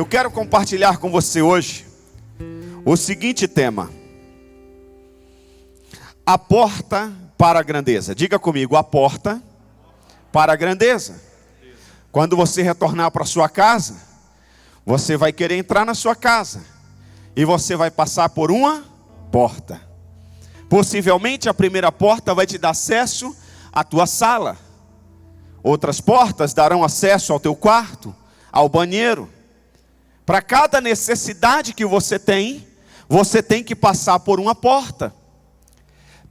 Eu quero compartilhar com você hoje o seguinte tema: a porta para a grandeza. Diga comigo, a porta para a grandeza. Quando você retornar para sua casa, você vai querer entrar na sua casa e você vai passar por uma porta. Possivelmente a primeira porta vai te dar acesso à tua sala. Outras portas darão acesso ao teu quarto, ao banheiro. Para cada necessidade que você tem que passar por uma porta.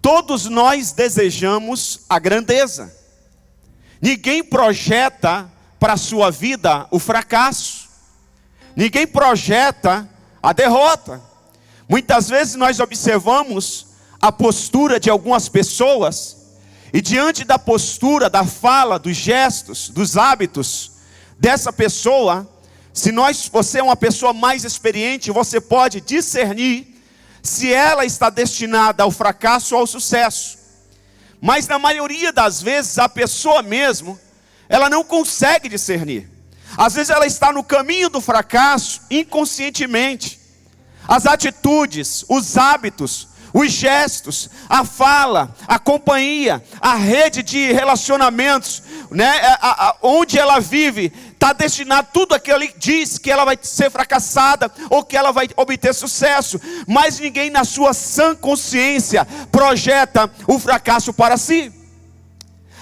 Todos nós desejamos a grandeza. Ninguém projeta para a sua vida o fracasso. Ninguém projeta a derrota. Muitas vezes nós observamos a postura de algumas pessoas, e diante da postura, da fala, dos gestos, dos hábitos dessa pessoa, se você é uma pessoa mais experiente, você pode discernir se ela está destinada ao fracasso ou ao sucesso. Mas na maioria das vezes a pessoa mesmo, ela não consegue discernir. Às vezes ela está no caminho do fracasso inconscientemente. As atitudes, os hábitos, os gestos, a fala, a companhia, a rede de relacionamentos, onde ela vive, está destinado, tudo aquilo ali diz que ela vai ser fracassada ou que ela vai obter sucesso. Mas ninguém na sua sã consciência projeta o fracasso para si.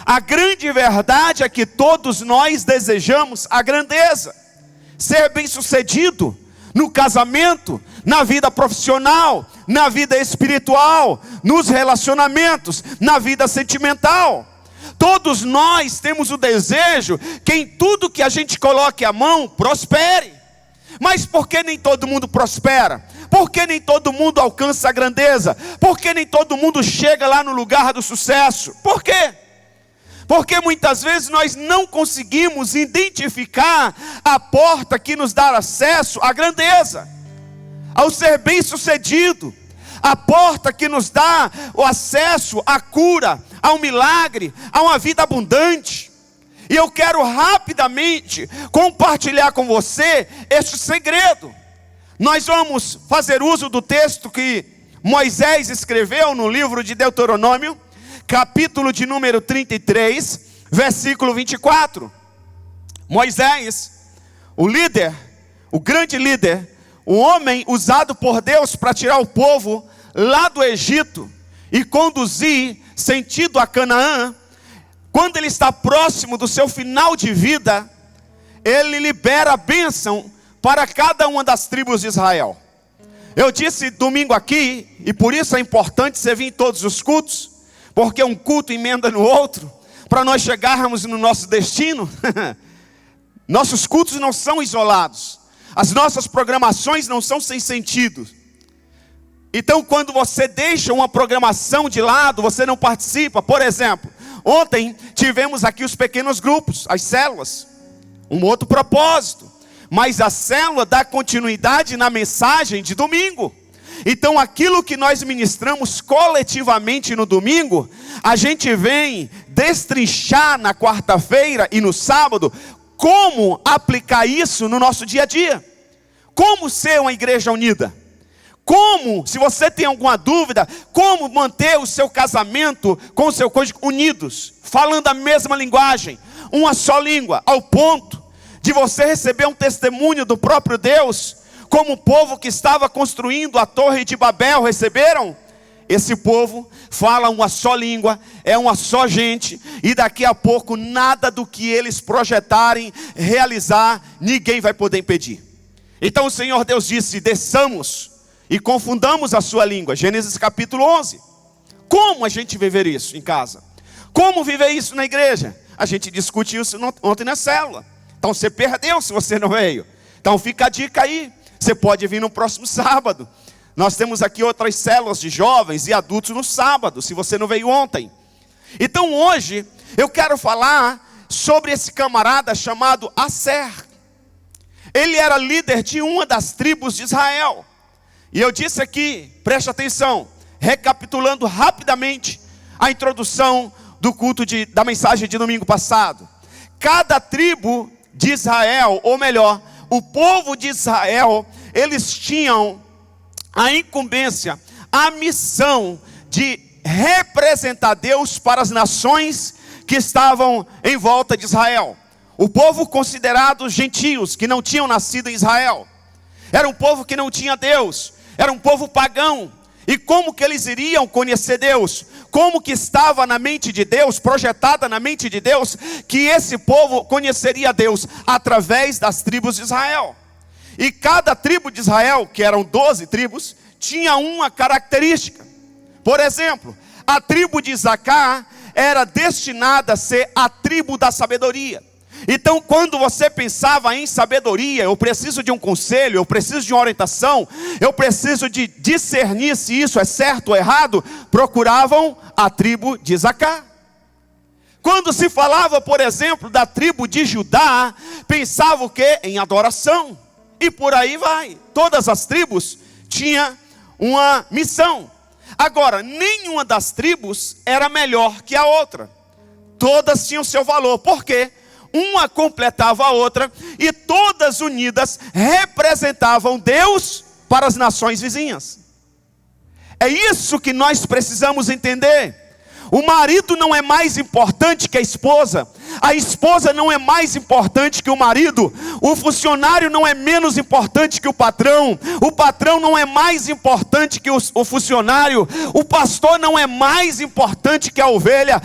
A grande verdade é que todos nós desejamos a grandeza, ser bem-sucedido no casamento, na vida profissional, na vida espiritual, nos relacionamentos, na vida sentimental. Todos nós temos o desejo que em tudo que a gente coloque a mão, prospere. Mas por que nem todo mundo prospera? Por que nem todo mundo alcança a grandeza? Por que nem todo mundo chega lá no lugar do sucesso? Por quê? Porque muitas vezes nós não conseguimos identificar a porta que nos dá acesso à grandeza, ao ser bem-sucedido, a porta que nos dá o acesso à cura, ao milagre, a uma vida abundante. E eu quero rapidamente compartilhar com você este segredo. Nós vamos fazer uso do texto que Moisés escreveu no livro de Deuteronômio, capítulo de número 33, versículo 24. Moisés, o líder, o grande líder, o homem usado por Deus para tirar o povo lá do Egito e conduzir sentido a Canaã, quando ele está próximo do seu final de vida, ele libera a bênção para cada uma das tribos de Israel. Eu disse domingo aqui, e por isso é importante você vir em todos os cultos, porque um culto emenda no outro, para nós chegarmos no nosso destino. Nossos cultos não são isolados, as nossas programações não são sem sentido. Então quando você deixa uma programação de lado, você não participa. Por exemplo, ontem tivemos aqui os pequenos grupos, as células, um outro propósito, mas a célula dá continuidade na mensagem de domingo. Então aquilo que nós ministramos coletivamente no domingo, a gente vem destrinchar na quarta-feira e no sábado, como aplicar isso no nosso dia a dia. Como ser uma igreja unida. Como, se você tem alguma dúvida, como manter o seu casamento com o seu cônjuge unidos, falando a mesma linguagem, uma só língua, ao ponto de você receber um testemunho do próprio Deus, como o povo que estava construindo a Torre de Babel receberam. Esse povo fala uma só língua, é uma só gente, e daqui a pouco nada do que eles projetarem, realizar, ninguém vai poder impedir. Então o Senhor Deus disse: desçamos e confundamos a sua língua. Gênesis capítulo 11. Como a gente viver isso em casa? Como viver isso na igreja? A gente discutiu isso ontem na célula. Então você perdeu se você não veio. Então fica a dica aí. Você pode vir no próximo sábado. Nós temos aqui outras células de jovens e adultos no sábado, se você não veio ontem. Então hoje eu quero falar sobre esse camarada chamado Aser. Ele era líder de uma das tribos de Israel. E eu disse aqui, preste atenção, recapitulando rapidamente a introdução do culto da mensagem de domingo passado. Cada tribo de Israel, ou melhor, o povo de Israel, eles tinham a incumbência, a missão de representar Deus para as nações que estavam em volta de Israel. O povo considerado gentios, que não tinham nascido em Israel. Era um povo que não tinha Deus, era um povo pagão. E como que eles iriam conhecer Deus? Como que estava na mente de Deus, projetada na mente de Deus, que esse povo conheceria Deus? Através das tribos de Israel. E cada tribo de Israel, que eram 12 tribos, tinha uma característica. Por exemplo, a tribo de Isacar era destinada a ser a tribo da sabedoria. Então, quando você pensava em sabedoria, eu preciso de um conselho, eu preciso de uma orientação, eu preciso de discernir se isso é certo ou errado, procuravam a tribo de Isacar. Quando se falava, por exemplo, da tribo de Judá, pensava o quê? Em adoração. E por aí vai. Todas as tribos tinham uma missão. Agora, nenhuma das tribos era melhor que a outra. Todas tinham seu valor. Por quê? Uma completava a outra e todas unidas representavam Deus para as nações vizinhas. É isso que nós precisamos entender. O marido não é mais importante que a esposa não é mais importante que o marido, o funcionário não é menos importante que o patrão não é mais importante que o funcionário, o pastor não é mais importante que a ovelha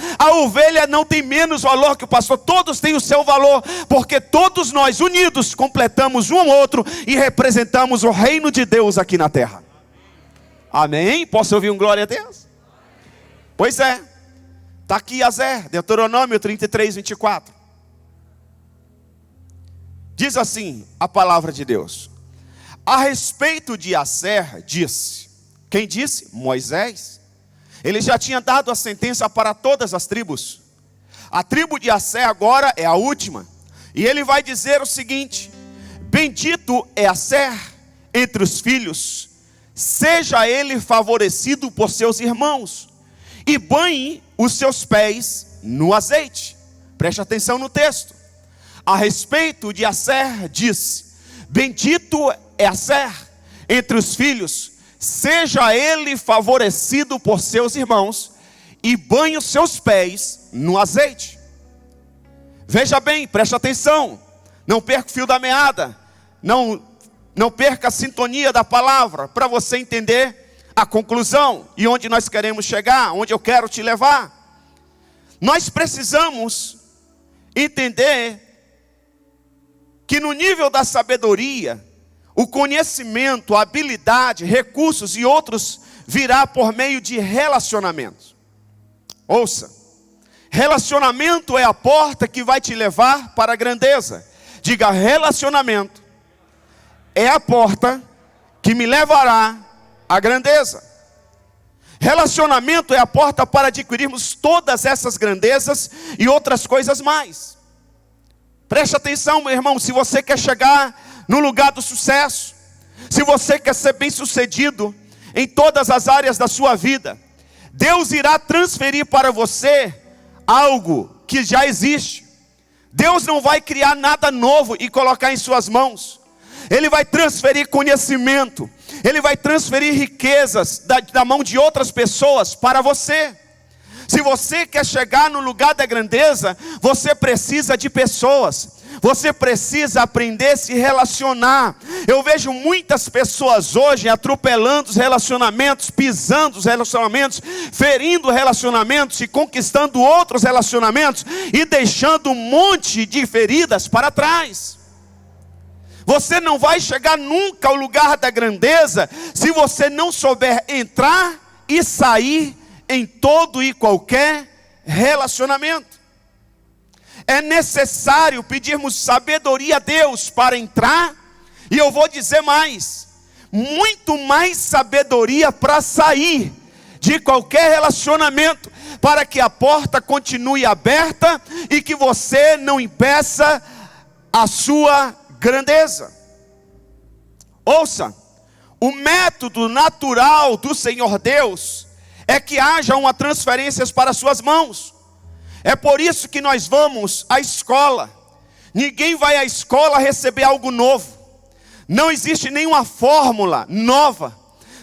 não tem menos valor que o pastor, todos têm o seu valor, porque todos nós unidos completamos um ao outro e representamos o reino de Deus aqui na terra. Amém? Posso ouvir um glória a Deus? Pois é. Está aqui Azer, Deuteronômio 33, 24. Diz assim a palavra de Deus. A respeito de Azer, disse. Quem disse? Moisés. Ele já tinha dado a sentença para todas as tribos. A tribo de Azer agora é a última. E ele vai dizer o seguinte: bendito é Azer entre os filhos, seja ele favorecido por seus irmãos, e banhe os seus pés no azeite. Preste atenção no texto. A respeito de Azer disse: bendito é Azer entre os filhos, seja ele favorecido por seus irmãos, e banhe os seus pés no azeite. Veja bem, preste atenção, não perca o fio da meada, não perca a sintonia da palavra, para você entender a conclusão e onde nós queremos chegar, onde eu quero te levar. Nós precisamos entender que no nível da sabedoria, o conhecimento, a habilidade, recursos e outros virá por meio de relacionamentos. Ouça, relacionamento é a porta que vai te levar para a grandeza. Diga, relacionamento é a porta que me levará a grandeza. Relacionamento é a porta para adquirirmos todas essas grandezas e outras coisas mais. Preste atenção, meu irmão, se você quer chegar no lugar do sucesso, se você quer ser bem sucedido em todas as áreas da sua vida, Deus irá transferir para você algo que já existe. Deus não vai criar nada novo e colocar em suas mãos. Ele vai transferir conhecimento, Ele vai transferir riquezas da mão de outras pessoas para você. Se você quer chegar no lugar da grandeza, você precisa de pessoas. Você precisa aprender a se relacionar. Eu vejo muitas pessoas hoje atropelando os relacionamentos, pisando os relacionamentos, ferindo relacionamentos e conquistando outros relacionamentos e deixando um monte de feridas para trás. Você não vai chegar nunca ao lugar da grandeza se você não souber entrar e sair em todo e qualquer relacionamento. É necessário pedirmos sabedoria a Deus para entrar, e eu vou dizer mais, muito mais sabedoria para sair de qualquer relacionamento, para que a porta continue aberta e que você não impeça a sua grandeza. Ouça, o método natural do Senhor Deus é que haja uma transferência para suas mãos. É por isso que nós vamos à escola. Ninguém vai à escola receber algo novo. Não existe nenhuma fórmula nova.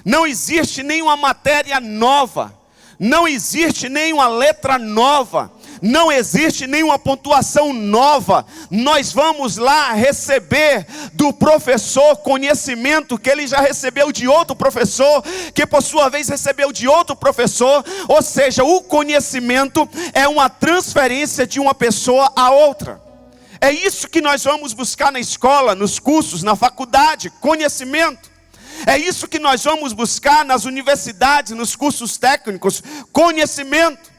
Não existe nenhuma matéria nova. Não existe nenhuma letra nova. Não existe nenhuma pontuação nova. Nós vamos lá receber do professor conhecimento que ele já recebeu de outro professor, que por sua vez recebeu de outro professor. Ou seja, o conhecimento é uma transferência de uma pessoa a outra. É isso que nós vamos buscar na escola, nos cursos, na faculdade, conhecimento. É isso que nós vamos buscar nas universidades, nos cursos técnicos, conhecimento.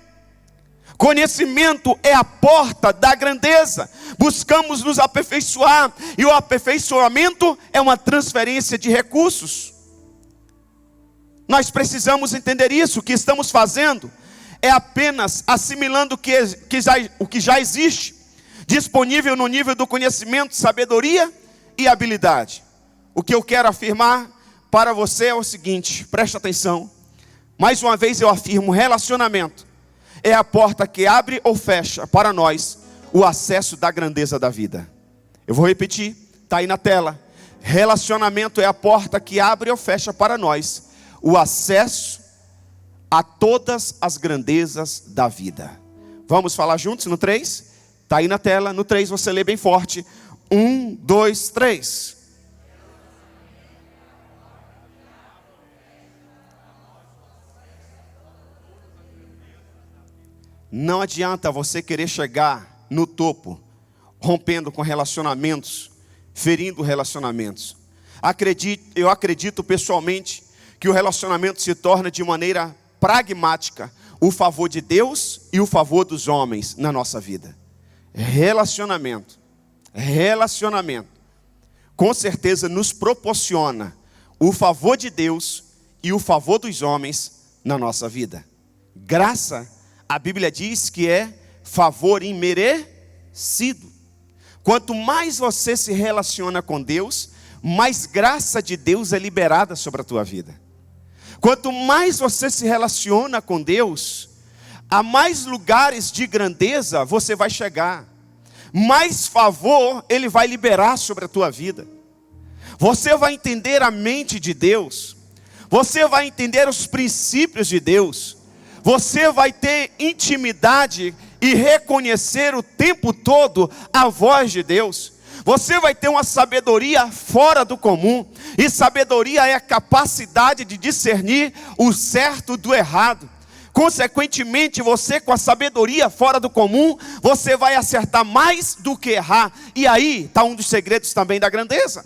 Conhecimento é a porta da grandeza. Buscamos nos aperfeiçoar, e o aperfeiçoamento é uma transferência de recursos. Nós precisamos entender isso. O que estamos fazendo é apenas assimilando o que já existe, disponível no nível do conhecimento, sabedoria e habilidade. O que eu quero afirmar para você é o seguinte, preste atenção. Mais uma vez eu afirmo, relacionamento é a porta que abre ou fecha para nós o acesso da grandeza da vida. Eu vou repetir, está aí na tela. Relacionamento é a porta que abre ou fecha para nós o acesso a todas as grandezas da vida. Vamos falar juntos no 3? Está aí na tela, no 3 você lê bem forte. 1, 2, 3. Não adianta você querer chegar no topo, rompendo com relacionamentos, ferindo relacionamentos. Eu acredito pessoalmente que o relacionamento se torna de maneira pragmática o favor de Deus e o favor dos homens na nossa vida. Relacionamento, com certeza nos proporciona o favor de Deus e o favor dos homens na nossa vida. Graça, a Bíblia diz que é favor imerecido. Quanto mais você se relaciona com Deus, mais graça de Deus é liberada sobre a tua vida. Quanto mais você se relaciona com Deus, a mais lugares de grandeza você vai chegar. Mais favor Ele vai liberar sobre a tua vida. Você vai entender a mente de Deus. Você vai entender os princípios de Deus. Você vai ter intimidade e reconhecer o tempo todo a voz de Deus. Você vai ter uma sabedoria fora do comum. E sabedoria é a capacidade de discernir o certo do errado. Consequentemente, você com a sabedoria fora do comum, você vai acertar mais do que errar. E aí está um dos segredos também da grandeza.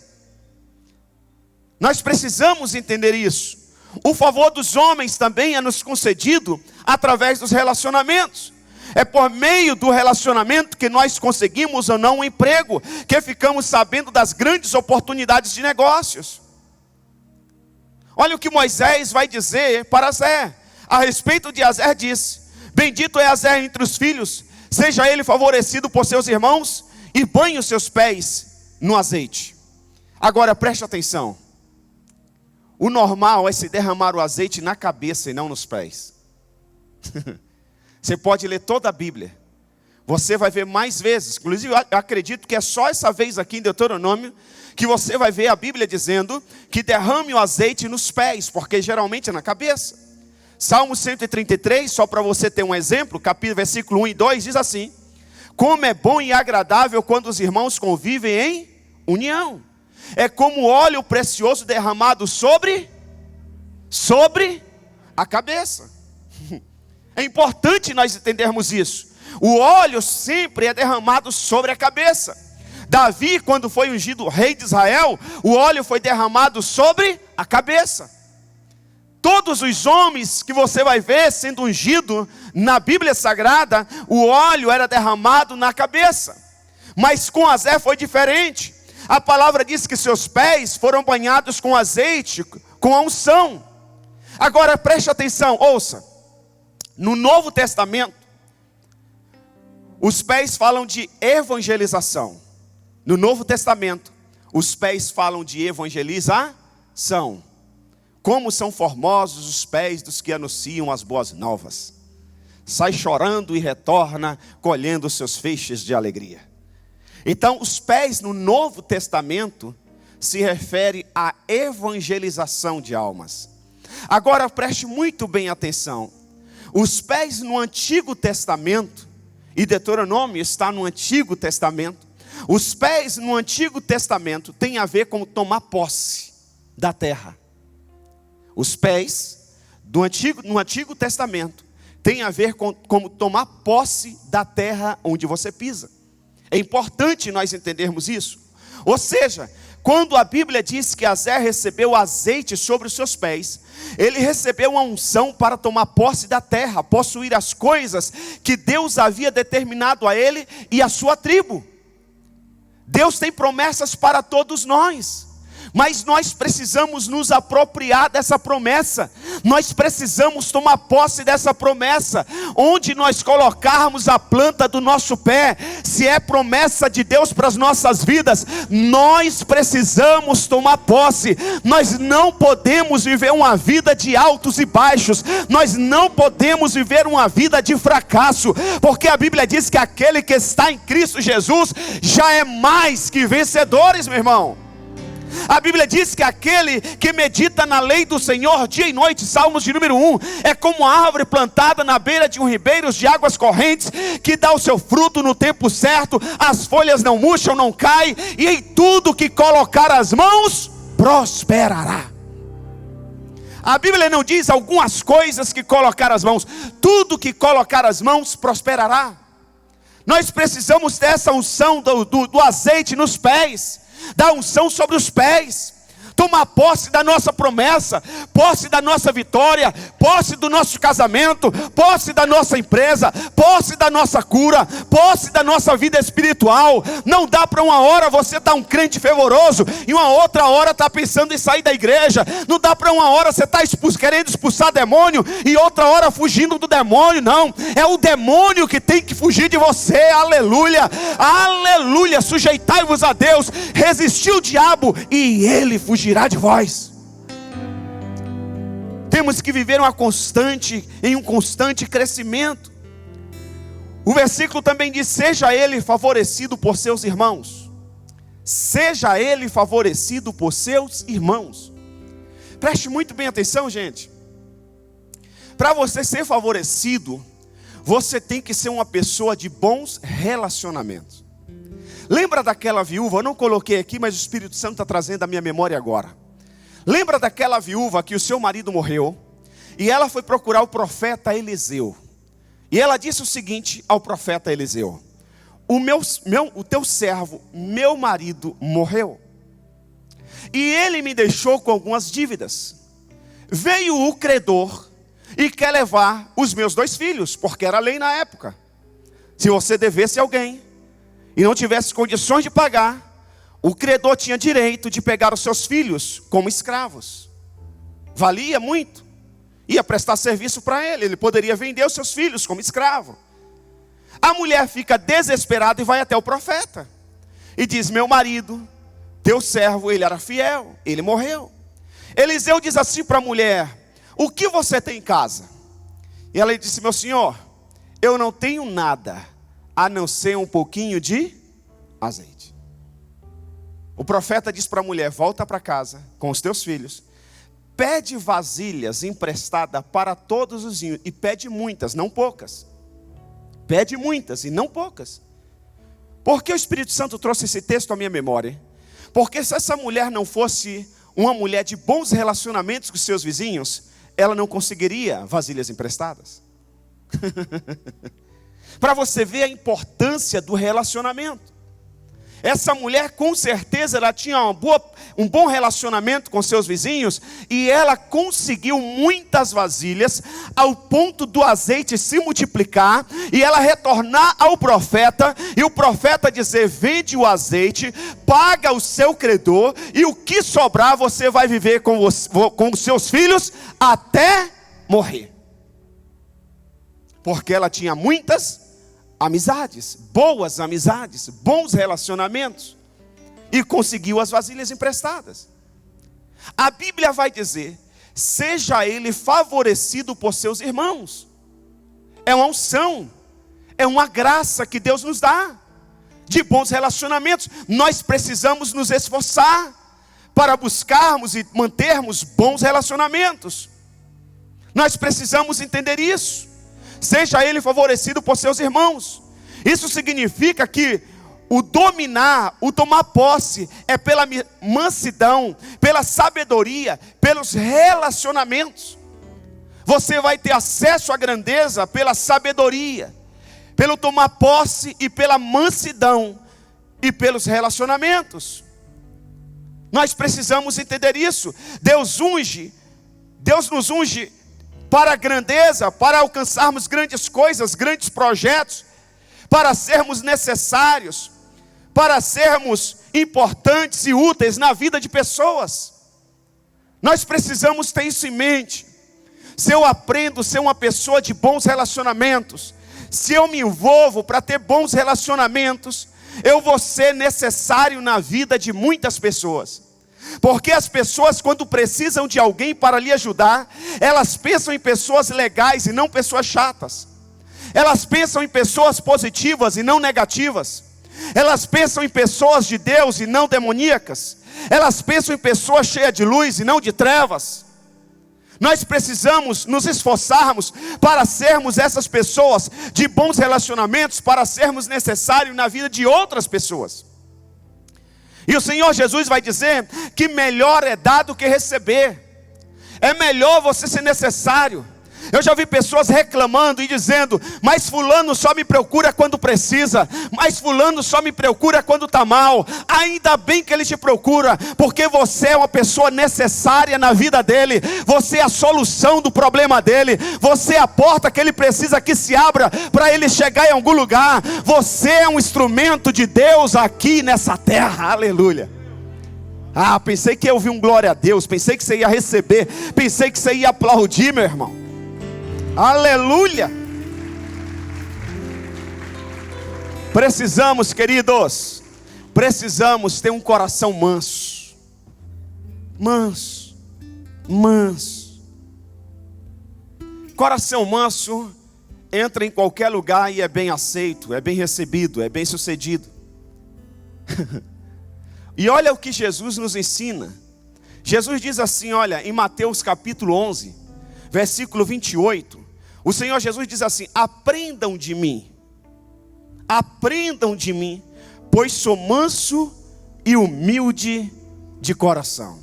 Nós precisamos entender isso. O favor dos homens também é nos concedido através dos relacionamentos. É por meio do relacionamento que nós conseguimos ou não um emprego, que ficamos sabendo das grandes oportunidades de negócios. Olha o que Moisés vai dizer para Azer. A respeito de Azer diz: bendito é Azer entre os filhos, seja ele favorecido por seus irmãos, e banhe os seus pés no azeite. Agora preste atenção. O normal é se derramar o azeite na cabeça e não nos pés. Você pode ler toda a Bíblia. Você vai ver mais vezes. Inclusive eu acredito que é só essa vez aqui em Deuteronômio que você vai ver a Bíblia dizendo que derrame o azeite nos pés, porque geralmente é na cabeça. Salmo 133, só para você ter um exemplo, versículo 1 e 2 diz assim: como é bom e agradável quando os irmãos convivem em união. É como óleo precioso derramado sobre a cabeça. É importante nós entendermos isso. O óleo sempre é derramado sobre a cabeça. Davi, quando foi ungido rei de Israel, o óleo foi derramado sobre a cabeça. Todos os homens que você vai ver sendo ungido na Bíblia Sagrada, o óleo era derramado na cabeça. Mas com Azer foi diferente. A palavra diz que seus pés foram banhados com azeite, com a unção. Agora preste atenção, ouça. No Novo Testamento, os pés falam de evangelização. No Novo Testamento, os pés falam de evangelização. Como são formosos os pés dos que anunciam as boas novas. Sai chorando e retorna, colhendo seus feixes de alegria. Então, os pés no Novo Testamento se refere à evangelização de almas. Agora preste muito bem atenção. Os pés no Antigo Testamento, e Deuteronômio está no Antigo Testamento, os pés no Antigo Testamento têm a ver com tomar posse da terra. Os pés no Antigo Testamento têm a ver com como tomar posse da terra onde você pisa. É importante nós entendermos isso. Ou seja, quando a Bíblia diz que Azé recebeu azeite sobre os seus pés, ele recebeu uma unção para tomar posse da terra, possuir as coisas que Deus havia determinado a ele e a sua tribo. Deus tem promessas para todos nós, mas nós precisamos nos apropriar dessa promessa. Nós precisamos tomar posse dessa promessa. Onde nós colocarmos a planta do nosso pé, se é promessa de Deus para as nossas vidas, nós precisamos tomar posse. Nós não podemos viver uma vida de altos e baixos. Nós não podemos viver uma vida de fracasso, porque a Bíblia diz que aquele que está em Cristo Jesus já é mais que vencedores, meu irmão. A Bíblia diz que aquele que medita na lei do Senhor dia e noite, Salmos de número 1, é como a árvore plantada na beira de um ribeiro de águas correntes, que dá o seu fruto no tempo certo, as folhas não murcham, não caem, e em tudo que colocar as mãos, prosperará. A Bíblia não diz algumas coisas que colocar as mãos, tudo que colocar as mãos, prosperará. Nós precisamos dessa unção do azeite nos pés, da unção sobre os pés, tomar posse da nossa promessa, posse da nossa vitória, posse do nosso casamento, posse da nossa empresa, posse da nossa cura, posse da nossa vida espiritual. Não dá para uma hora você estar um crente fervoroso e uma outra hora estar pensando em sair da igreja. Não dá para uma hora você estar querendo expulsar demônio e outra hora fugindo do demônio. Não, é o demônio que tem que fugir de você. Aleluia, aleluia. Sujeitai-vos a Deus, resistir o diabo e ele fugirá de vós. Temos que viver em um constante crescimento. O versículo também diz: seja ele favorecido por seus irmãos. Seja ele favorecido por seus irmãos. Preste muito bem atenção, gente. Para você ser favorecido, você tem que ser uma pessoa de bons relacionamentos. Lembra daquela viúva? Eu não coloquei aqui, mas o Espírito Santo está trazendo à minha memória agora. Lembra daquela viúva que o seu marido morreu, e ela foi procurar o profeta Eliseu, e ela disse o seguinte ao profeta Eliseu: o teu servo, meu marido, morreu, e ele me deixou com algumas dívidas. Veio o credor e quer levar os meus 2 filhos, porque era lei na época. Se você devesse alguém e não tivesse condições de pagar, o credor tinha direito de pegar os seus filhos como escravos. Valia muito. Ia prestar serviço para ele. Ele poderia vender os seus filhos como escravo. A mulher fica desesperada e vai até o profeta. E diz: meu marido, teu servo, ele era fiel, ele morreu. Eliseu diz assim para a mulher: o que você tem em casa? E ela disse: meu senhor, eu não tenho nada, a não ser um pouquinho de azeite. O profeta diz para a mulher: volta para casa com os teus filhos, pede vasilhas emprestadas para todos os vinhos, e pede muitas, não poucas. Pede muitas e não poucas. Por que o Espírito Santo trouxe esse texto à minha memória? Porque se essa mulher não fosse uma mulher de bons relacionamentos com seus vizinhos, ela não conseguiria vasilhas emprestadas. Para você ver a importância do relacionamento. Essa mulher, com certeza, ela tinha um bom relacionamento com seus vizinhos, e ela conseguiu muitas vasilhas, ao ponto do azeite se multiplicar, e ela retornar ao profeta, e o profeta dizer: vende o azeite, paga o seu credor, e o que sobrar você vai viver com os seus filhos até morrer. Porque ela tinha muitas amizades, boas amizades, bons relacionamentos, e conseguiu as vasilhas emprestadas. A Bíblia vai dizer: seja ele favorecido por seus irmãos. É uma unção, é uma graça que Deus nos dá. de bons relacionamentos. Nós precisamos nos esforçar para buscarmos e mantermos bons relacionamentos. Nós precisamos entender isso. Seja ele favorecido por seus irmãos. Isso significa que o dominar, o tomar posse, é pela mansidão, pela sabedoria, pelos relacionamentos. Você vai ter acesso à grandeza pela sabedoria, pelo tomar posse e pela mansidão e pelos relacionamentos. Nós precisamos entender isso. Deus nos unge para a grandeza, para alcançarmos grandes coisas, grandes projetos, para sermos necessários, para sermos importantes e úteis na vida de pessoas. Nós precisamos ter isso em mente. Se eu aprendo a ser uma pessoa de bons relacionamentos, se eu me envolvo para ter bons relacionamentos, eu vou ser necessário na vida de muitas pessoas. Porque as pessoas, quando precisam de alguém para lhe ajudar, elas pensam em pessoas legais e não pessoas chatas. Elas pensam em pessoas positivas e não negativas. Elas pensam em pessoas de Deus e não demoníacas. Elas pensam em pessoas cheias de luz e não de trevas. Nós precisamos nos esforçarmos para sermos essas pessoas de bons relacionamentos, para sermos necessários na vida de outras pessoas. E o Senhor Jesus vai dizer que melhor é dar do que receber. É melhor você ser necessário. Eu já vi pessoas reclamando e dizendo: mas fulano só me procura quando precisa, mas fulano só me procura quando está mal. Ainda bem que ele te procura, porque você é uma pessoa necessária na vida dele. Você é a solução do problema dele. Você é a porta que ele precisa que se abra para ele chegar em algum lugar. Você é um instrumento de Deus aqui nessa terra. Aleluia. Ah, pensei que ia ouvir um glória a Deus, pensei que você ia receber, pensei que você ia aplaudir, meu irmão. Aleluia. Precisamos, queridos, precisamos ter um coração manso. Manso. Coração manso entra em qualquer lugar e é bem aceito, é bem recebido, é bem sucedido. E olha o que Jesus nos ensina. Jesus diz assim, olha, em Mateus capítulo 11, versículo 28, o Senhor Jesus diz assim: aprendam de mim, pois sou manso e humilde de coração.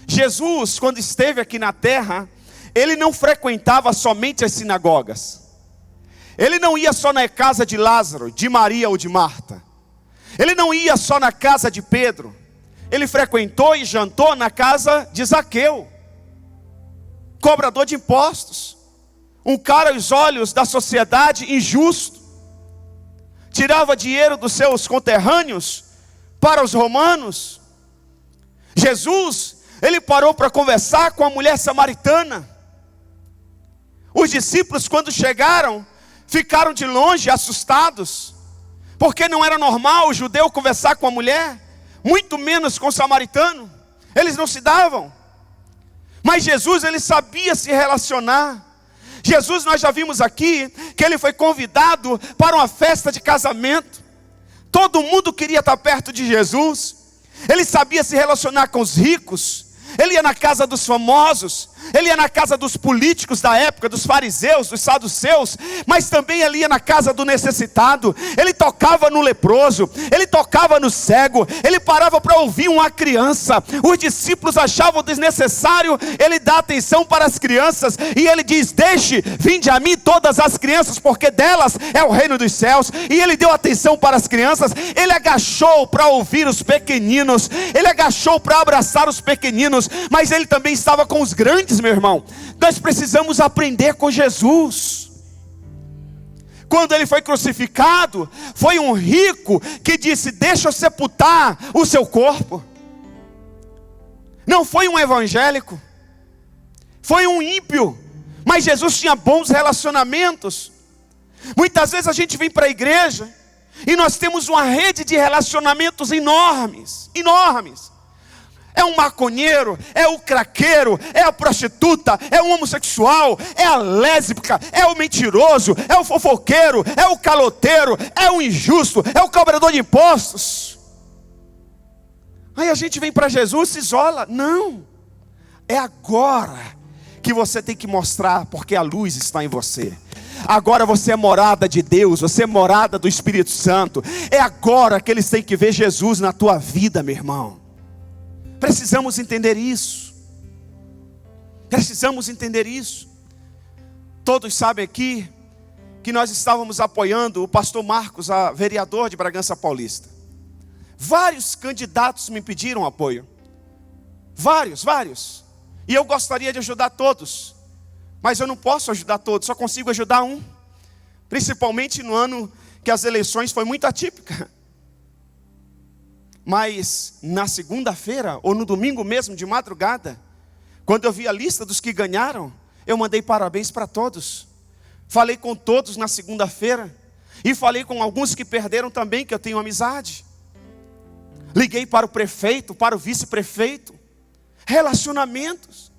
Jesus, quando esteve aqui na terra, ele não frequentava somente as sinagogas. Ele não ia só na casa de Lázaro, de Maria ou de Marta. Ele não ia só na casa de Pedro. Ele frequentou e jantou na casa de Zaqueu, cobrador de impostos, um cara aos olhos da sociedade injusto, tirava dinheiro dos seus conterrâneos para os romanos. Jesus, ele parou para conversar com a mulher samaritana. Os discípulos, quando chegaram, ficaram de longe assustados, porque não era normal o judeu conversar com a mulher, muito menos com o samaritano. Eles não se davam. Mas Jesus, ele sabia se relacionar. Jesus, nós já vimos aqui que ele foi convidado para uma festa de casamento. Todo mundo queria estar perto de Jesus. Ele sabia se relacionar com os ricos. Ele ia na casa dos famosos. Ele ia na casa dos políticos da época, dos fariseus, dos saduceus. Mas também ele ia na casa do necessitado. Ele tocava no leproso. Ele tocava no cego. Ele parava para ouvir uma criança. Os discípulos achavam desnecessário ele dar atenção para as crianças. E ele diz: vinde a mim todas as crianças, porque delas é o reino dos céus. E ele deu atenção para as crianças. Ele agachou para ouvir os pequeninos. Ele agachou para abraçar os pequeninos. Mas ele também estava com os grandes, meu irmão. Nós precisamos aprender com Jesus. Quando ele foi crucificado, foi um rico que disse: deixa eu sepultar o seu corpo. Não foi um evangélico, foi um ímpio. Mas Jesus tinha bons relacionamentos. Muitas vezes a gente vem para a igreja e nós temos uma rede de relacionamentos enormes. é um maconheiro, é o craqueiro, é a prostituta, é o homossexual, é a lésbica, é o mentiroso, é o fofoqueiro, é o caloteiro, é o injusto, é o cobrador de impostos. Aí a gente vem para Jesus e se isola. Não, é agora que você tem que mostrar, porque a luz está em você. Agora você é morada de Deus, você é morada do Espírito Santo. É agora que eles têm que ver Jesus na tua vida, meu irmão. Precisamos entender isso. Precisamos entender isso. Todos sabem aqui que nós estávamos apoiando o pastor Marcos, a vereador de Bragança Paulista. Vários candidatos me pediram apoio. Vários. E eu gostaria de ajudar todos. Mas eu não posso ajudar todos, só consigo ajudar um. Principalmente no ano que as eleições foi muito atípica. Mas na segunda-feira, ou no domingo mesmo, de madrugada, quando eu vi a lista dos que ganharam, eu mandei parabéns para todos. Falei com todos na segunda-feira. E falei com alguns que perderam também, que eu tenho amizade. Liguei para o prefeito, para o vice-prefeito. Relacionamentos.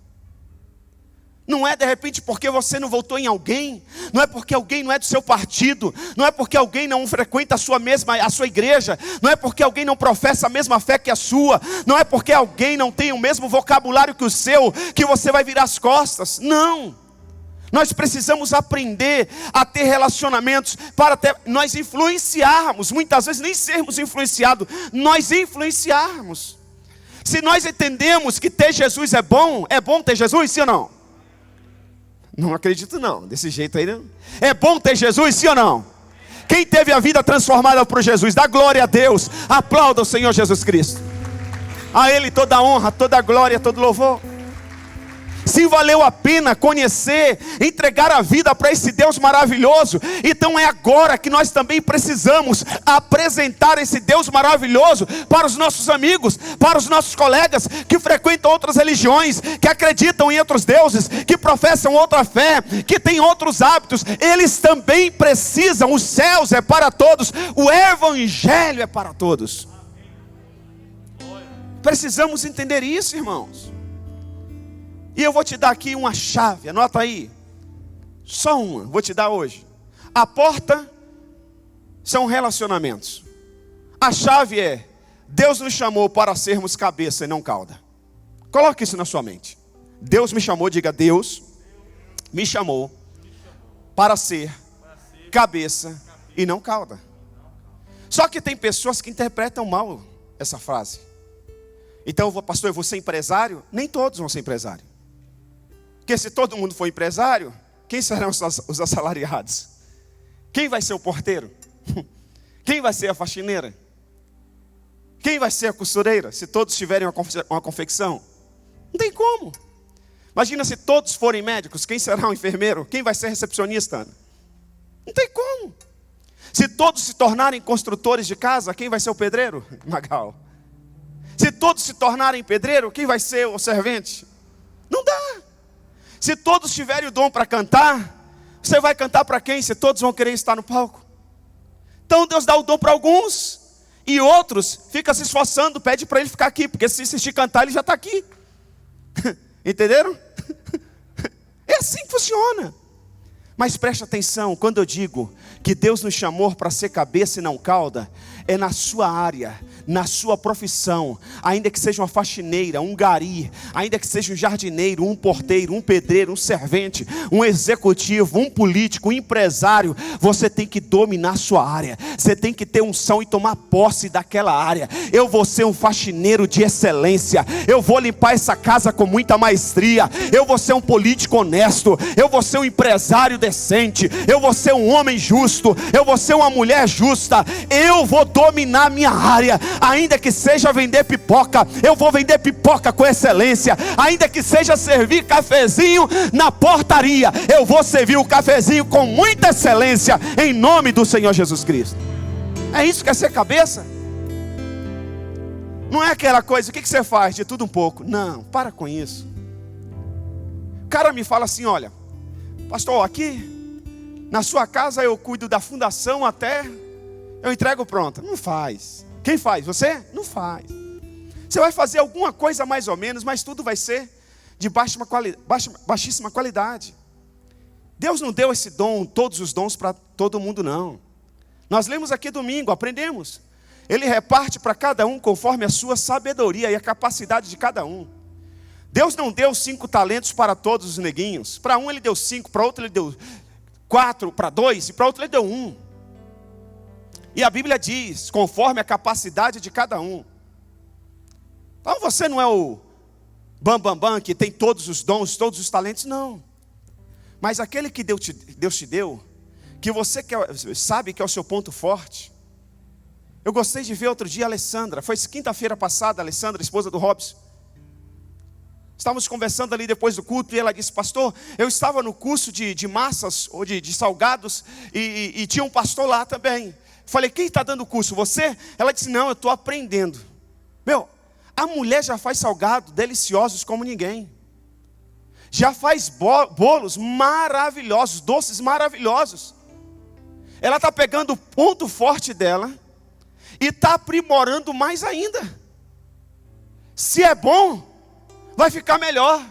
Não é de repente porque você não votou em alguém, não é porque alguém não é do seu partido, não é porque alguém não frequenta a sua igreja, não é porque alguém não professa a mesma fé que a sua, não é porque alguém não tem o mesmo vocabulário que o seu, que você vai virar as costas. Não, nós precisamos aprender a ter relacionamentos para nós influenciarmos, muitas vezes nem sermos influenciados, nós influenciarmos. Se nós entendemos que ter Jesus é bom ter Jesus, sim ou não? Não acredito não, desse jeito aí não. É bom ter Jesus, sim ou não? Quem teve a vida transformada por Jesus, dá glória a Deus. Aplauda o Senhor Jesus Cristo. A Ele toda a honra, toda a glória, todo louvor. Se valeu a pena conhecer, entregar a vida para esse Deus maravilhoso, então é agora que nós também precisamos apresentar esse Deus maravilhoso para os nossos amigos, para os nossos colegas que frequentam outras religiões, que acreditam em outros deuses, que professam outra fé, que têm outros hábitos. Eles também precisam. Os céus é para todos, o evangelho é para todos. Precisamos entender isso, irmãos. E eu vou te dar aqui uma chave, anota aí. Só uma, vou te dar hoje. A porta são relacionamentos. A chave é: Deus nos chamou para sermos cabeça e não cauda. Coloque isso na sua mente. Deus me chamou, diga: Deus me chamou para ser cabeça e não cauda. Só que tem pessoas que interpretam mal essa frase. Então, pastor, eu vou ser empresário? Nem todos vão ser empresário. Porque se todo mundo for empresário, quem serão os assalariados? Quem vai ser o porteiro? Quem vai ser a faxineira? Quem vai ser a costureira? Se todos tiverem uma confecção? Não tem como. Imagina se todos forem médicos, quem será o enfermeiro? Quem vai ser recepcionista? Não tem como. Se todos se tornarem construtores de casa, quem vai ser o pedreiro? Magal. Se todos se tornarem pedreiro, quem vai ser o servente? Não dá. Se todos tiverem o dom para cantar, você vai cantar para quem? Se todos vão querer estar no palco. Então Deus dá o dom para alguns, e outros ficam se esforçando, pede para ele ficar aqui, porque se insistir cantar, ele já está aqui. Entenderam? É assim que funciona. Mas preste atenção, quando eu digo que Deus nos chamou para ser cabeça e não cauda, é na sua área, na sua profissão, ainda que seja uma faxineira, um gari, ainda que seja um jardineiro, um porteiro, um pedreiro, um servente, um executivo, um político, um empresário, você tem que dominar a sua área, você tem que ter unção e tomar posse daquela área. Eu vou ser um faxineiro de excelência, eu vou limpar essa casa com muita maestria, eu vou ser um político honesto, eu vou ser um empresário decente, eu vou ser um homem justo, eu vou ser uma mulher justa, eu vou dominar a minha área. Ainda que seja vender pipoca, eu vou vender pipoca com excelência. Ainda que seja servir cafezinho na portaria, eu vou servir o cafezinho com muita excelência, em nome do Senhor Jesus Cristo. É isso que é ser cabeça. Não é aquela coisa, o que você faz? De tudo um pouco. Não, para com isso. O cara me fala assim: olha, pastor, aqui na sua casa eu cuido da fundação até eu entrego pronta. Não faz. Quem faz? Você? Não faz. Você vai fazer alguma coisa mais ou menos, mas tudo vai ser de baixíssima qualidade. Deus não deu esse dom, todos os dons para todo mundo não. Nós lemos aqui domingo, aprendemos. Ele reparte para cada um conforme a sua sabedoria e a capacidade de cada um. Deus não deu 5 talentos para todos os neguinhos. Para um ele deu 5, para outro ele deu 4, para 2 e para outro ele deu 1. E a Bíblia diz, conforme a capacidade de cada um. Então você não é o bam, que tem todos os dons, todos os talentos, não. Mas aquele que Deus te deu, que você sabe que é o seu ponto forte. Eu gostei de ver outro dia a Alessandra, foi quinta-feira passada, a Alessandra, esposa do Robson. Estávamos conversando ali depois do culto e ela disse, pastor, eu estava no curso de massas, ou de salgados, e tinha um pastor lá também. Falei, quem está dando o curso, você? Ela disse, não, eu estou aprendendo. A mulher já faz salgados deliciosos como ninguém. Já faz bolos maravilhosos, doces maravilhosos. Ela está pegando o ponto forte dela e está aprimorando mais ainda. Se é bom, vai ficar melhor.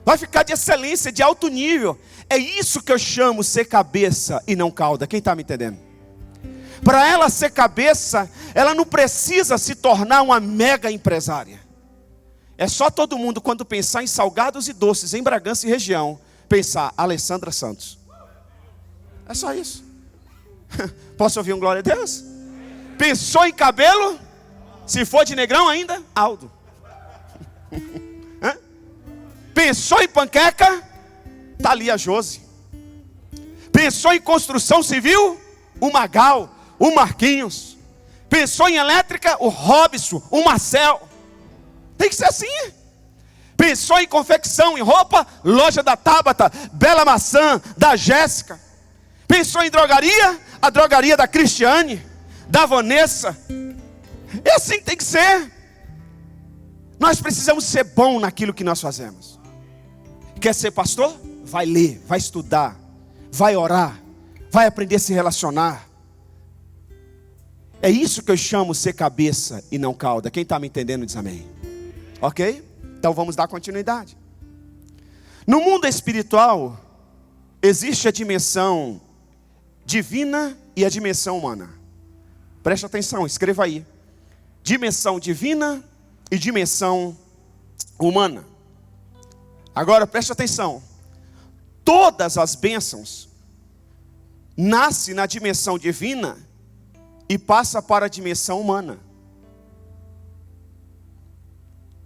Vai ficar de excelência, de alto nível. É isso que eu chamo ser cabeça e não cauda. Quem está me entendendo? Para ela ser cabeça, ela não precisa se tornar uma mega empresária. É só todo mundo, quando pensar em salgados e doces em Bragança e região, pensar Alessandra Santos. É só isso. Posso ouvir um glória a Deus? Pensou em cabelo? Se for de negrão ainda, Aldo. Pensou em panqueca? Está ali a Josi. Pensou em construção civil? O Magal, o Marquinhos. Pensou em elétrica? O Robson, o Marcel. Tem que ser assim. Pensou em confecção, em roupa? Loja da Tabata, Bela Maçã, da Jéssica. Pensou em drogaria? A drogaria da Cristiane, da Vanessa. É assim que tem que ser. Nós precisamos ser bom naquilo que nós fazemos. Quer ser pastor? Vai ler, vai estudar, vai orar, vai aprender a se relacionar. É isso que eu chamo ser cabeça e não cauda. Quem está me entendendo diz amém. Ok? Então vamos dar continuidade. No mundo espiritual, existe a dimensão divina e a dimensão humana. Preste atenção, escreva aí. Dimensão divina e dimensão humana. Agora preste atenção. Todas as bênçãos nascem na dimensão divina e passa para a dimensão humana.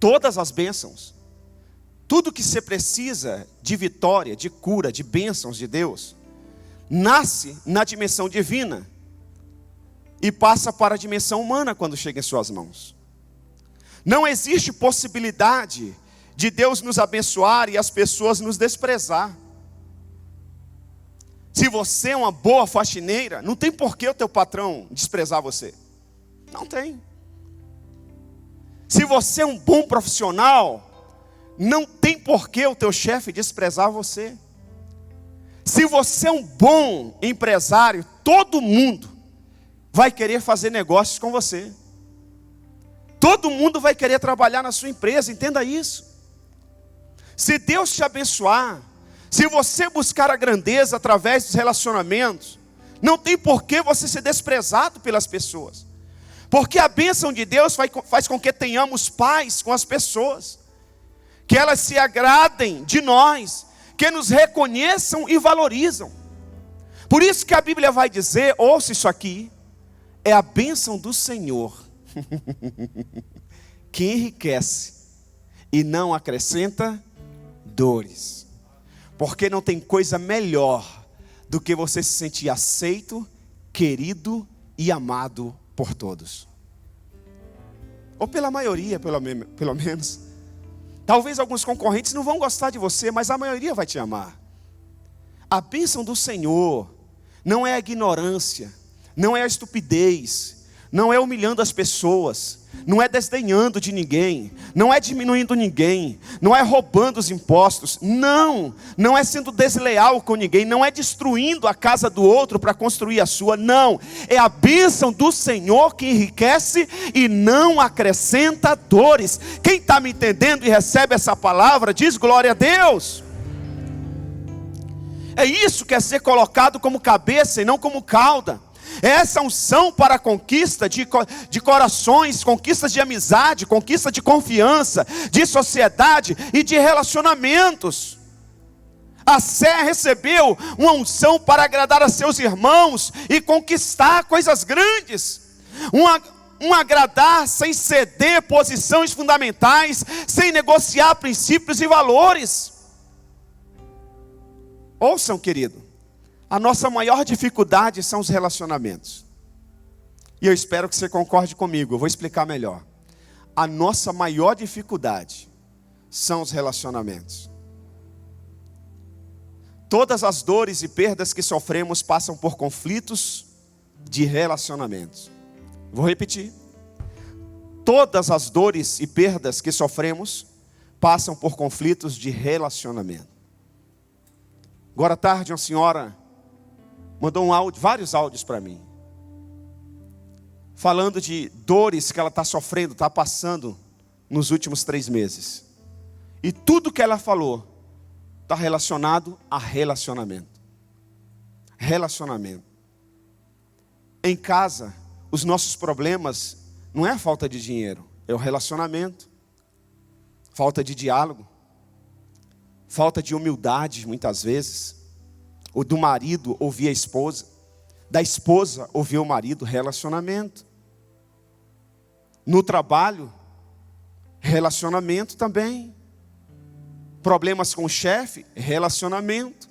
Todas as bênçãos, tudo que você precisa de vitória, de cura, de bênçãos de Deus, nasce na dimensão divina e passa para a dimensão humana quando chega em suas mãos. Não existe possibilidade de Deus nos abençoar e as pessoas nos desprezar. Se você é uma boa faxineira, não tem por que o teu patrão desprezar você. Não tem. Se você é um bom profissional, não tem por que o teu chefe desprezar você. Se você é um bom empresário, todo mundo vai querer fazer negócios com você. Todo mundo vai querer trabalhar na sua empresa, entenda isso. Se Deus te abençoar, se você buscar a grandeza através dos relacionamentos, não tem por que você ser desprezado pelas pessoas. Porque a bênção de Deus faz com que tenhamos paz com as pessoas. Que elas se agradem de nós, que nos reconheçam e valorizam. Por isso que a Bíblia vai dizer, ouça isso aqui, é a bênção do Senhor que enriquece e não acrescenta dores. Porque não tem coisa melhor do que você se sentir aceito, querido e amado por todos. Ou pela maioria, pelo menos. Talvez alguns concorrentes não vão gostar de você, mas a maioria vai te amar. A bênção do Senhor não é a ignorância, não é a estupidez, não é humilhando as pessoas, não é desdenhando de ninguém, não é diminuindo ninguém, não é roubando os impostos, não é sendo desleal com ninguém, não é destruindo a casa do outro para construir a sua, não, é a bênção do Senhor que enriquece e não acrescenta dores. Quem está me entendendo e recebe essa palavra, diz glória a Deus. É isso que é ser colocado como cabeça e não como cauda. É essa unção para a conquista de corações, conquistas de amizade, conquista de confiança, de sociedade e de relacionamentos. A Sé recebeu uma unção para agradar a seus irmãos e conquistar coisas grandes. Um agradar sem ceder posições fundamentais, sem negociar princípios e valores. Ouçam, querido, a nossa maior dificuldade são os relacionamentos. E eu espero que você concorde comigo, eu vou explicar melhor. A nossa maior dificuldade são os relacionamentos. Todas as dores e perdas que sofremos passam por conflitos de relacionamentos. Vou repetir. Todas as dores e perdas que sofremos passam por conflitos de relacionamento. Agora à tarde, uma senhora mandou um áudio, vários áudios para mim, falando de dores que ela está sofrendo, está passando nos últimos 3 meses. E tudo que ela falou está relacionado a relacionamento. Relacionamento. Em casa, os nossos problemas não é a falta de dinheiro, é o relacionamento. Falta de diálogo. Falta de humildade, muitas vezes. Ou do marido ouvir a esposa. Da esposa ouvir o marido, relacionamento. No trabalho, relacionamento também. Problemas com o chefe, relacionamento.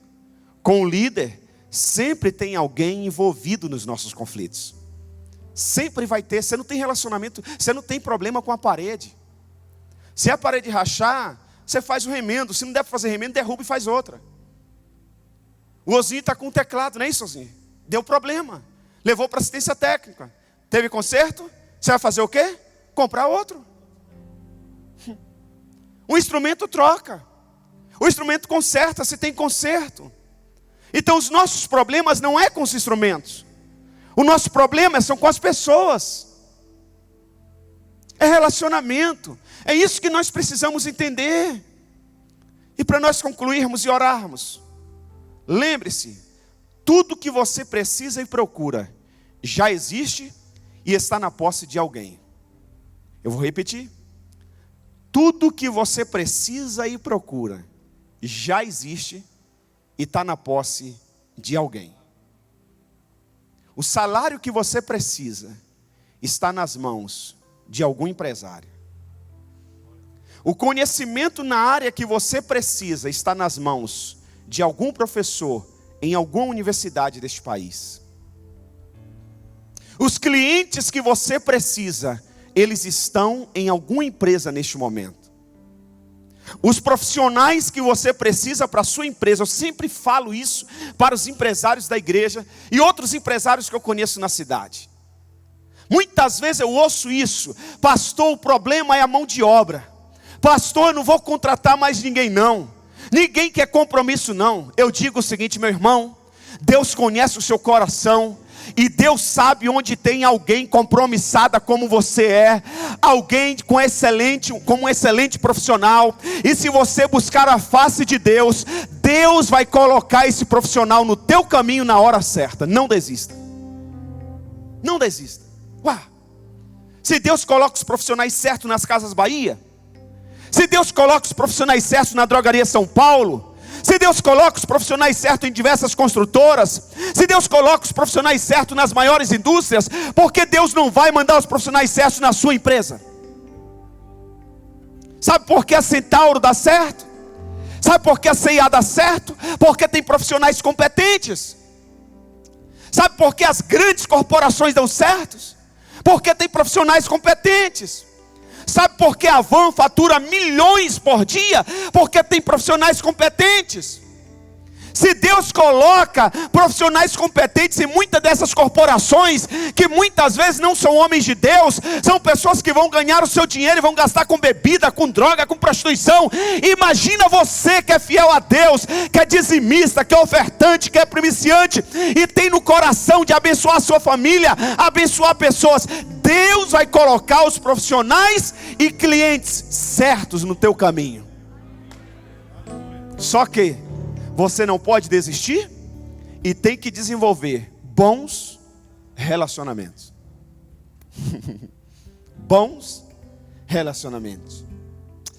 Com o líder, sempre tem alguém envolvido nos nossos conflitos. Sempre vai ter. Você não tem relacionamento, você não tem problema com a parede. Se a parede rachar, você faz o remendo. Se não der para fazer remendo, derruba e faz outra. O Ozinho está com um teclado, não é isso, Ozinho? Deu problema. Levou para assistência técnica. Teve conserto? Você vai fazer o quê? Comprar outro. O instrumento troca. O instrumento conserta, se tem conserto. Então os nossos problemas não é com os instrumentos. O nosso problema são com as pessoas. É relacionamento. É isso que nós precisamos entender. E para nós concluirmos e orarmos, lembre-se, tudo que você precisa e procura já existe e está na posse de alguém. Eu vou repetir. Tudo que você precisa e procura já existe e está na posse de alguém. O salário que você precisa está nas mãos de algum empresário. O conhecimento na área que você precisa está nas mãos de algum professor em alguma universidade deste país. Os clientes que você precisa, eles estão em alguma empresa neste momento. Os profissionais que você precisa para a sua empresa, eu sempre falo isso para os empresários da igreja e outros empresários que eu conheço na cidade. Muitas vezes eu ouço isso: pastor, o problema é a mão de obra. Pastor, eu não vou contratar mais ninguém não. Ninguém quer compromisso não. Eu digo o seguinte, meu irmão, Deus conhece o seu coração. E Deus sabe onde tem alguém compromissada como você é. Alguém como um excelente profissional. E se você buscar a face de Deus, Deus vai colocar esse profissional no teu caminho na hora certa. Não desista. Não desista. Uau. Se Deus coloca os profissionais certos nas Casas Bahia, se Deus coloca os profissionais certos na Drogaria São Paulo, se Deus coloca os profissionais certos em diversas construtoras, se Deus coloca os profissionais certos nas maiores indústrias, por que Deus não vai mandar os profissionais certos na sua empresa? Sabe por que a Centauro dá certo? Sabe por que a CIA dá certo? Porque tem profissionais competentes. Sabe por que as grandes corporações dão certo? Porque tem profissionais competentes. Sabe por que a Van fatura milhões por dia? Porque tem profissionais competentes. Se Deus coloca profissionais competentes em muitas dessas corporações, que muitas vezes não são homens de Deus, são pessoas que vão ganhar o seu dinheiro e vão gastar com bebida, com droga, com prostituição. Imagina você que é fiel a Deus, que é dizimista, que é ofertante, que é primiciante, e tem no coração de abençoar a sua família, abençoar pessoas. Deus vai colocar os profissionais e clientes certos no teu caminho. Só que você não pode desistir e tem que desenvolver bons relacionamentos. Bons relacionamentos.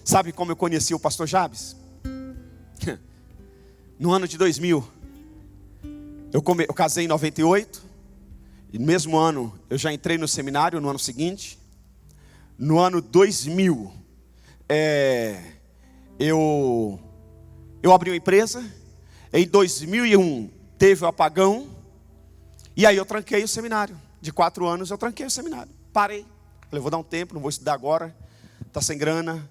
Sabe como eu conheci o pastor Jabes? No ano de 2000. Eu casei em 98. E no mesmo ano eu já entrei no seminário, no ano seguinte. No ano 2000, eu abri uma empresa. Em 2001 teve o apagão. E aí eu tranquei o seminário. De 4 anos eu tranquei o seminário. Parei. Falei, vou dar um tempo, não vou estudar agora. Está sem grana.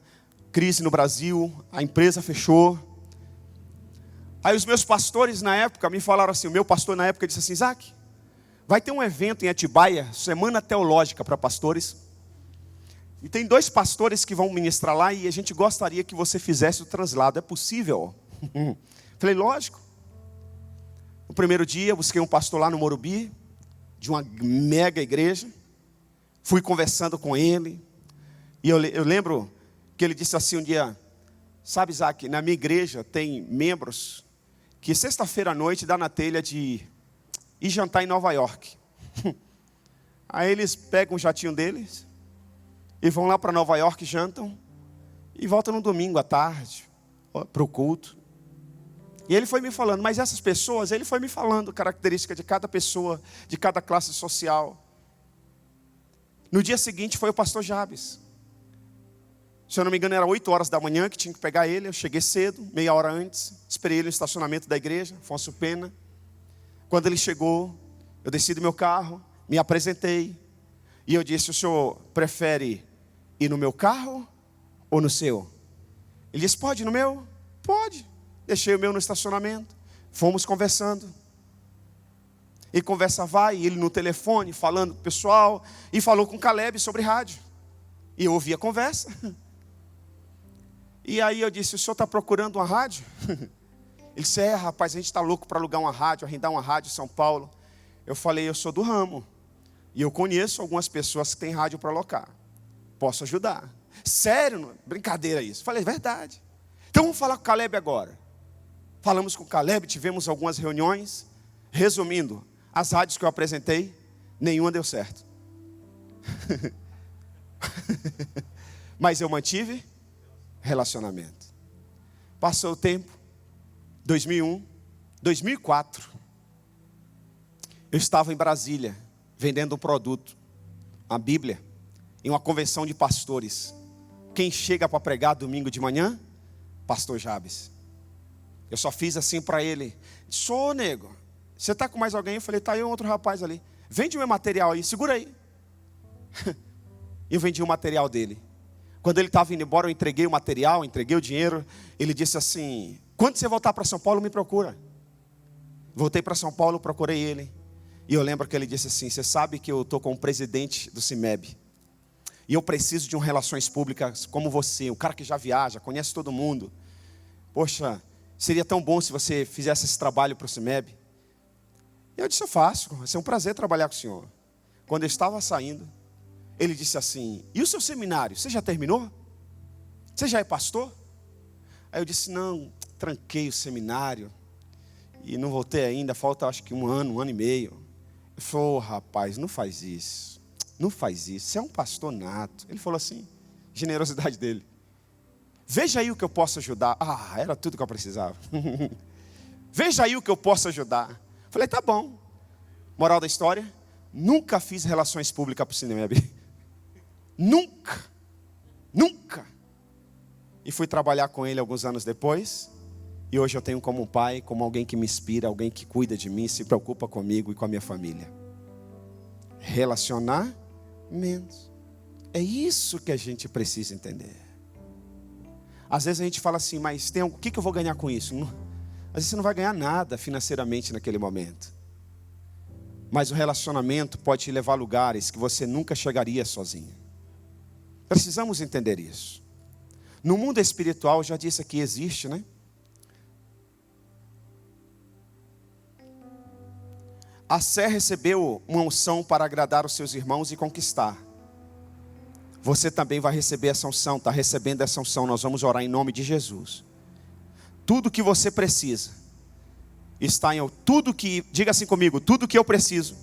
Crise no Brasil. A empresa fechou. Aí os meus pastores na época me falaram assim. O meu pastor na época disse assim: Isaac, vai ter um evento em Atibaia, Semana Teológica para pastores. E tem 2 pastores que vão ministrar lá e a gente gostaria que você fizesse o translado. É possível? Falei, lógico. No primeiro dia, busquei um pastor lá no Morumbi, de uma mega igreja. Fui conversando com ele. E eu lembro que ele disse assim um dia: sabe, Isaac, na minha igreja tem membros que sexta-feira à noite dá na telha de ir jantar em Nova York. Aí eles pegam um jatinho deles e vão lá para Nova York, jantam e voltam no domingo à tarde para o culto. E ele foi me falando, mas essas pessoas, ele foi me falando característica de cada pessoa, de cada classe social. No dia seguinte foi o pastor Jabes. Se eu não me engano era 8 horas da manhã que tinha que pegar ele. Eu cheguei cedo, meia hora antes. Esperei ele no estacionamento da igreja, Afonso Pena. Quando ele chegou, eu desci do meu carro, me apresentei. E eu disse, o senhor prefere ir no meu carro ou no seu? Ele disse, pode ir no meu? Pode. Deixei o meu no estacionamento. Fomos conversando. E conversa vai, e ele no telefone, falando com o pessoal. E falou com o Caleb sobre rádio. E eu ouvi a conversa. E aí eu disse, o senhor está procurando uma rádio? Ele disse, rapaz, a gente está louco para alugar uma rádio, arrendar uma rádio em São Paulo. Eu falei, eu sou do ramo. E eu conheço algumas pessoas que têm rádio para alocar. Posso ajudar. Sério? Brincadeira isso. Falei, verdade. Então vamos falar com o Caleb agora. Falamos com o Caleb, tivemos algumas reuniões. Resumindo, as rádios que eu apresentei, nenhuma deu certo. Mas eu mantive relacionamento. Passou o tempo. 2001, 2004, eu estava em Brasília, vendendo um produto, a Bíblia, em uma convenção de pastores. Quem chega para pregar domingo de manhã? Pastor Jabes. Eu só fiz assim para ele. Sou, nego, você está com mais alguém? Eu falei, tá eu e outro rapaz ali. Vende o meu material aí, segura aí. Eu vendi o material dele. Quando ele estava indo embora, eu entreguei o material, entreguei o dinheiro. Ele disse assim, quando você voltar para São Paulo, me procura. Voltei para São Paulo, procurei ele. E eu lembro que ele disse assim, você sabe que eu estou com o presidente do CIMEB. E eu preciso de um relações públicas como você, um cara que já viaja, conhece todo mundo. Poxa, seria tão bom se você fizesse esse trabalho para o CIMEB. E eu disse, eu faço, vai ser um prazer trabalhar com o senhor. Quando eu estava saindo, ele disse assim, e o seu seminário, você já terminou? Você já é pastor? Aí eu disse, não, tranquei o seminário. E não voltei ainda, falta acho que um ano e meio. Ele falou, rapaz, não faz isso. Não faz isso, você é um pastor nato. Ele falou assim, generosidade dele. Veja aí o que eu posso ajudar. Era tudo que eu precisava. Veja aí o que eu posso ajudar. Falei, tá bom. Moral da história, nunca fiz relações públicas para o CIMEB. Nunca. E fui trabalhar com ele alguns anos depois. E hoje eu tenho como um pai, como alguém que me inspira, alguém que cuida de mim, se preocupa comigo e com a minha família. Relacionamentos. É isso que a gente precisa entender. Às vezes a gente fala assim, mas o que eu vou ganhar com isso? vezes você não vai ganhar nada financeiramente naquele momento. Mas o relacionamento pode te levar a lugares que você nunca chegaria sozinho. Precisamos entender isso. No mundo espiritual, já disse aqui, existe, né? A Sé recebeu uma unção para agradar os seus irmãos e conquistar. Você também vai receber essa unção, está recebendo essa unção. Nós vamos orar em nome de Jesus. Tudo que você precisa está em tudo que, diga assim comigo, tudo que eu preciso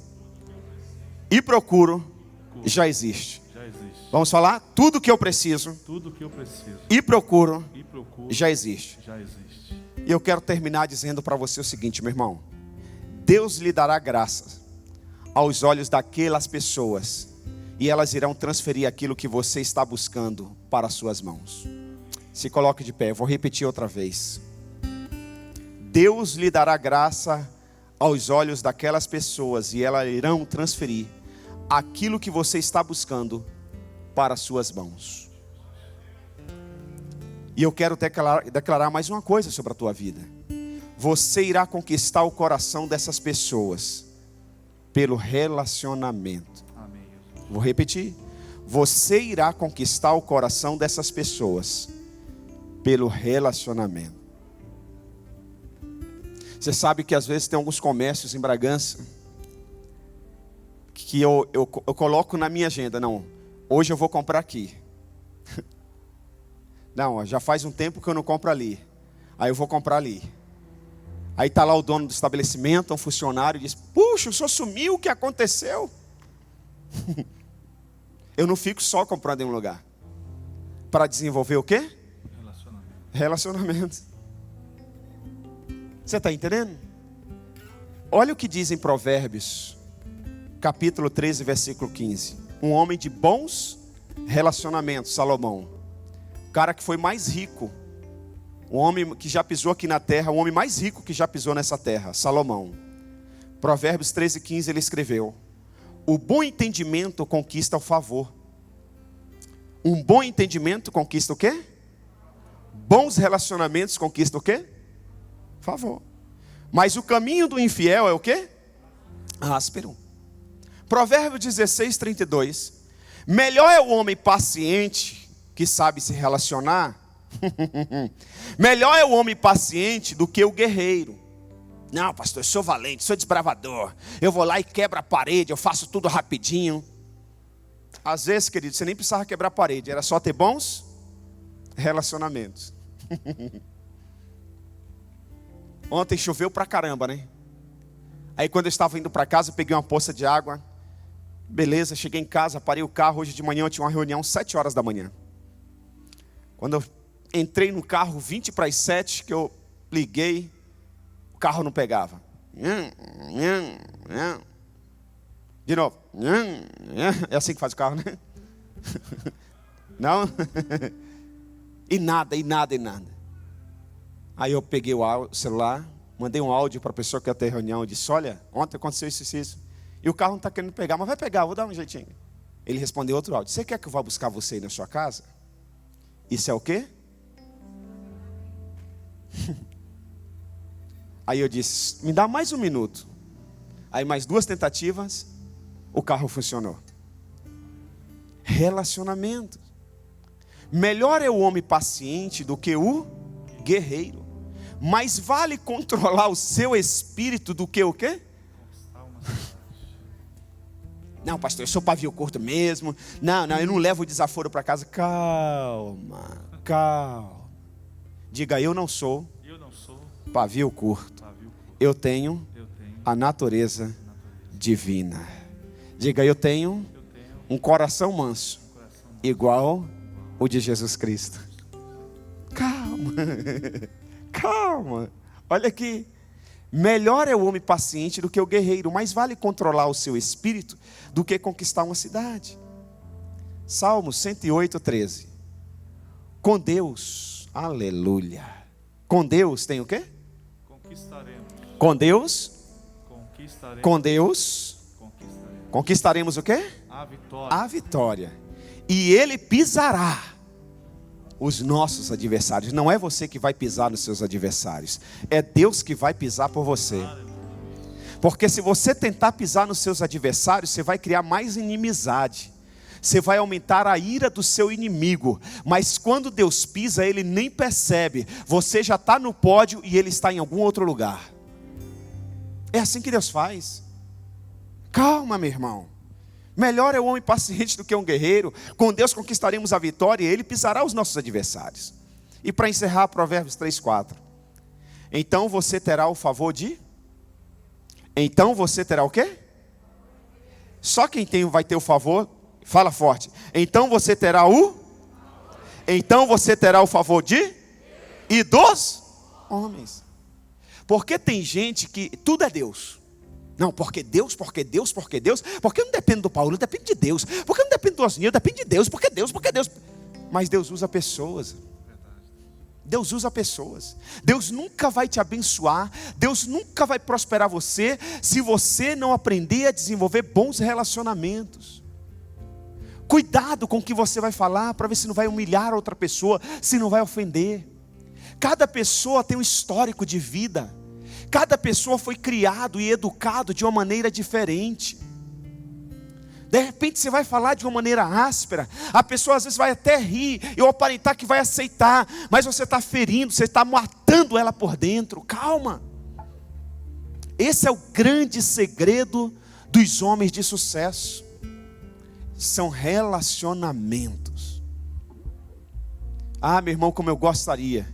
e procuro já existe. Vamos falar? Tudo que eu preciso e procuro já existe. E eu quero terminar dizendo para você o seguinte, meu irmão. Deus lhe dará graça aos olhos daquelas pessoas e elas irão transferir aquilo que você está buscando para as suas mãos. Se coloque de pé, eu vou repetir outra vez. Deus lhe dará graça aos olhos daquelas pessoas e elas irão transferir aquilo que você está buscando para as suas mãos. E eu quero declarar mais uma coisa sobre a tua vida. Você irá conquistar o coração dessas pessoas pelo relacionamento. Amém. Vou repetir. Você irá conquistar o coração dessas pessoas pelo relacionamento. Você sabe que às vezes tem alguns comércios em Bragança que eu coloco na minha agenda. Não, hoje eu vou comprar aqui. Não, já faz um tempo que eu não compro ali. Aí eu vou comprar ali. Aí está lá o dono do estabelecimento, um funcionário, diz: puxa, o senhor sumiu, o que aconteceu? Eu não fico só comprando em um lugar. Para desenvolver o quê? Relacionamento. Você está entendendo? Olha o que diz em Provérbios, capítulo 13, versículo 15. Um homem de bons relacionamentos, Salomão. O cara que foi mais rico. O homem que já pisou aqui na terra, o homem mais rico que já pisou nessa terra, Salomão. Provérbios 13, 15, ele escreveu: o bom entendimento conquista o favor. Um bom entendimento conquista o quê? Bons relacionamentos conquistam o quê? Favor. Mas o caminho do infiel é o quê? Áspero. Provérbios 16, 32. Melhor é o homem paciente que sabe se relacionar. Melhor é o homem paciente do que o guerreiro. Não, pastor, eu sou valente, sou desbravador. Eu vou lá e quebro a parede, eu faço tudo rapidinho. Às vezes, querido, você nem precisava quebrar a parede, era só ter bons relacionamentos. Ontem choveu pra caramba, né? Aí quando eu estava indo para casa, eu peguei uma poça de água. Beleza, cheguei em casa, parei o carro. Hoje de manhã eu tinha uma reunião 7 horas da manhã. Quando eu entrei no carro 20 para as 7, que eu liguei, o carro não pegava. De novo. É assim que faz o carro, né? Não? E nada. Aí eu peguei o celular, mandei um áudio para a pessoa que ia ter reunião. Eu disse: olha, ontem aconteceu isso. E o carro não está querendo pegar, mas vai pegar, vou dar um jeitinho. Ele respondeu outro áudio: você quer que eu vá buscar você aí na sua casa? Isso é o quê? Aí eu disse: me dá mais um minuto. Aí mais 2 tentativas, o carro funcionou. Relacionamento. Melhor é o homem paciente do que o guerreiro. Mais vale controlar o seu espírito do que o quê? Não, pastor, eu sou pavio curto mesmo. Não, eu não levo o desaforo para casa. Calma. Diga: eu não sou pavio curto. Eu tenho a natureza divina. Diga: eu tenho um coração manso, igual o de Jesus Cristo. Calma. Olha aqui. Melhor é o homem paciente do que o guerreiro. Mais vale controlar o seu espírito do que conquistar uma cidade. Salmo 108, 13. Com Deus, aleluia. Com Deus tem o quê? Conquistaremos. Com Deus? Conquistaremos. Com Deus? Conquistaremos. Conquistaremos o quê? A vitória. A vitória. E Ele pisará os nossos adversários. Não é você que vai pisar nos seus adversários, é Deus que vai pisar por você. Porque se você tentar pisar nos seus adversários, você vai criar mais inimizade, você vai aumentar a ira do seu inimigo. Mas quando Deus pisa, Ele nem percebe, você já está no pódio e Ele está em algum outro lugar. É assim que Deus faz. Calma, meu irmão. Melhor é o homem paciente do que um guerreiro. Com Deus conquistaremos a vitória e Ele pisará os nossos adversários. E para encerrar, Provérbios 3:4. Então você terá o favor de... Então você terá o quê? Só quem vai ter o favor, fala forte. Então você terá o... Então você terá o favor de... E dos homens. Porque tem gente que tudo é Deus. Não, porque Deus, porque Deus, porque Deus. Porque eu não dependo do Paulo, eu dependo de Deus. Porque eu não dependo do Osnir, eu dependo de Deus. Porque Deus, porque Deus. Mas Deus usa pessoas. Deus usa pessoas. Deus nunca vai te abençoar. Deus nunca vai prosperar você se você não aprender a desenvolver bons relacionamentos. Cuidado com o que você vai falar, para ver se não vai humilhar outra pessoa, se não vai ofender. Cada pessoa tem um histórico de vida. Cada pessoa foi criado e educado de uma maneira diferente. De repente você vai falar de uma maneira áspera, a pessoa às vezes vai até rir e aparentar que vai aceitar, mas você está ferindo, você está matando ela por dentro. Calma. Esse é o grande segredo dos homens de sucesso. São relacionamentos. Ah, meu irmão, como eu gostaria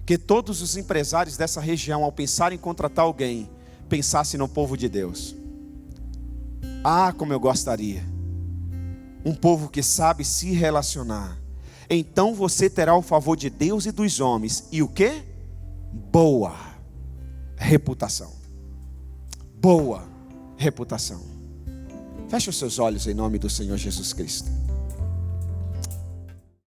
que todos os empresários dessa região, ao pensarem em contratar alguém, pensassem no povo de Deus. Ah, como eu gostaria. Um povo que sabe se relacionar. Então você terá o favor de Deus e dos homens. E o quê? Boa reputação. Boa reputação. Feche os seus olhos em nome do Senhor Jesus Cristo.